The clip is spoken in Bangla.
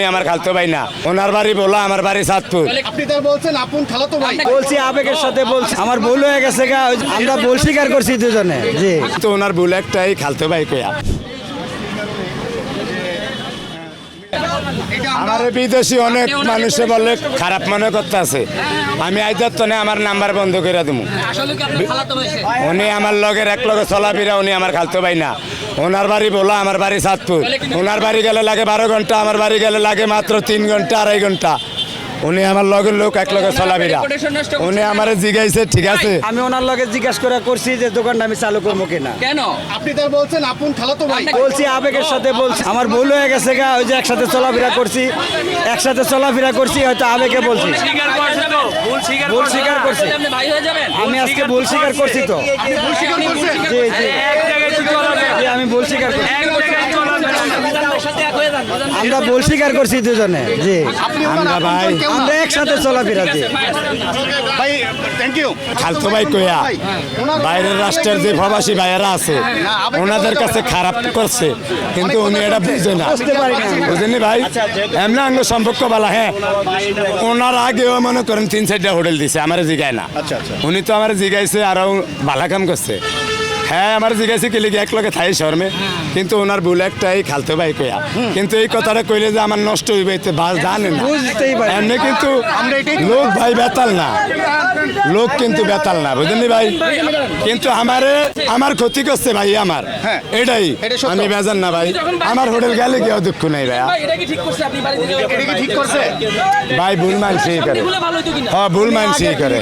আমার খালতো ভাই না, ওনার বাড়ি বলা, আমার বাড়ি সাতপুর। আপনি তার বলছেন আপন খালাতো ভাই। বলছি আবেগের সাথে বলছি, আমার ভুল হয়ে গেছে গা, আমরা ভুল স্বীকার করছি দুজনে। জি, তো ওনার ভুল একটাই, খালতো ভাই কয়া। আমার বিদেশি অনেক মানুষে বলে খারাপ মনে করতে আছে, আমি আইদার তো আমার নাম্বার বন্ধ করে দেবো। উনি আমার লগের এক লগে চলাফেরা, উনি আমার খালতো ভাই না। ওনার বাড়ি বলা, আমার বাড়ি সাতপুর। ওনার বাড়ি গেলে লাগে 12 ঘন্টা, আমার বাড়ি গেলে লাগে মাত্র 3 ঘন্টা 2.5 ঘন্টা। উনি আমার লগের লোক, এক লগে চলাফেরা। উনি আমার জিগাইছে, ঠিক আছে। আমি ওনার লগে জিজ্ঞাসা করে করছি যে দোকানটা আমি চালু করবো কিনা। কেন? আপনি তার বলছেন আপন খালাতো ভাই। বলছি আবেগের সাথে বলছি, আমার ভুল হয়ে গেছে গা, ওই যে একসাথে চলাফেরা করছি, হয়তো আবেগে বলছি। ভুল স্বীকার করছি। আপনি ভাই হয়ে যাবেন? আমি আজকে ভুল স্বীকার করছি তো। আপনি ভুল স্বীকার করছেন? জি জি জি, আমি ভুল স্বীকার করছি। আমরা ভুল স্বীকার করছি দুজনে। জি, আপনি ওনার আমরা আপন ভাই। কেউ না। আমরা একসাথে চলাফেরা দিই। ভাই থ্যাংক ইউ। খালতো ভাই কয়া। ওনার বাইরের রাষ্ট্রের যে প্রবাসী ভাইয়েরা আছে, ওনাদের কাছে খারাপ করছে, কিন্তু উনি এটা বুঝে না। বুঝতে পারি না। বুঝেনি ভাই, এমনি আঙ্গ সম্পর্ক বলা। হ্যাঁ, ওনার আগেও মনে করেন 3-4টা হোটেল দিছে, আমার জিগায় না। উনি তো আমার জিগাইছে, আরো ভালো কাম করছে। হ্যাঁ, আমার জিজ্ঞাসা কি লিখে এক লগে থাই শর্মে, কিন্তু ওনার ভুল একটাই, খালতো ভাই কয়া। কিন্তু এই কথাটা কইলে যে আমার নষ্ট হইবে এতে জানে না। বুঝতেই পারি। এমনি কিন্তু লোক ভাই বেতাল না, লোক কিন্তু বেতাল না, বুঝলেন ভাই। কিন্তু আমার ক্ষতি করছে ভাই, আমার এটাই। আমি বেজান না ভাই, আমার হোটেল গেলে কেউ দুঃখ নাই ভাই। ভাই, এটা কি ঠিক করছে? আপনি বাড়িতে যাবেন? এটা কি ঠিক করছে? ভাই ভুল মানছি করে, ভুলে ভালো হইতো কিনা? হ্যাঁ ভুল মানছি করে।